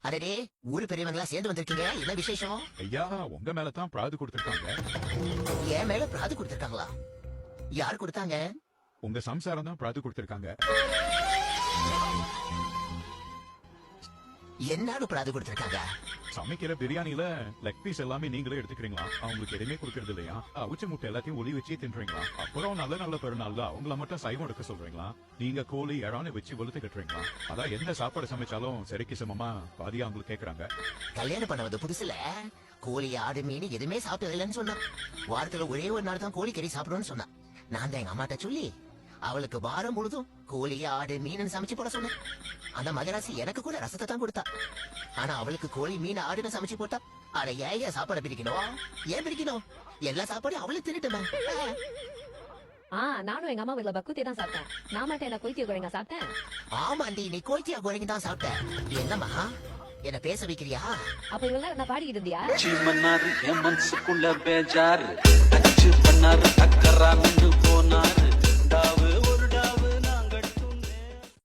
அடடே, ஊரு பெரியவங்களா சேர்ந்து வந்திருக்கீங்க, என்ன விசேஷம்? ஐயா உங்க மேலதான் பிராது கொடுத்திருக்காங்க. என் மேல பிராது கொடுத்திருக்காங்களா? யார் கொடுத்தாங்க? உங்க சம்சாரம் தான் பிராது கொடுத்திருக்காங்க. என்னாலும் பிராது கொடுத்திருக்காங்க. சமைக்கிற பிரியாணில லெக் பீஸ் எல்லாமே நீங்களே எடுத்துக்கிறீங்களா? அவங்களுக்கு எதுவுமே கொடுக்கறது இல்லையா? அவிச்ச முட்டை எல்லாத்தையும் ஒளி வச்சே தின்றீங்களா? அப்புறம் நல்ல நல்ல பெருநாள்ல அவங்கள மட்டும் சைவம் எடுக்க சொல்றீங்களா? நீங்க கோழி இறானு வச்சு வெளுத்து கட்டுறீங்களா? அதான் எந்த சாப்பாடு சமைச்சாலும் சரிக்கு சமமா பாதியா அவங்களுக்கு கேக்குறாங்க. கல்யாணம் பண்ண வந்து புதுசுல கோழி ஆடு மீன் எதுவுமே சாப்பிட்டது இல்லைன்னு சொன்னான். வாரத்துல ஒரே ஒரு நாள் தான் கோழி கறி சாப்பிடும்னு சொன்னான். நான் தான் எங்க அம்மாட்ட சொல்லி அவளுக்கு வாரம் முழுதும் கோழி ஆடு மீன் சமைச்சு போட சொன்னேன். அந்த மகராசி எனக்கு கூட ரசத்தை தான் கொடுத்தா. ஆனா அவளுக்கு கோழி மீன் ஆடுன்னு சமைச்சு போட்டா. அட ஏன் சாப்பாடை பிரிக்கணும்? ஏன் பிரிக்கணும்? எல்லா சாப்பாடும் அவளுக்கு தின்னுட்டுமே. நானும் எங்க அம்மா வீட்ல பக்குத்தி தான் சாப்பிட்டேன். நான் மட்டும் என்ன கொய்த்திய குறைங்க சாப்பிட்டேன். ஆமாண்டி, நீ கோய்த்தியா குறைங்க தான் சாப்பிட்ட. என்னம்மா என்ன பேச வைக்கிறியா? அப்ப இவங்க நான் பாடிக்கிட்டு இருந்தியா? மனசுக்குள்ள பேஜாரு அச்சு பண்ணாரு அக்கறா நின்று போனாரு.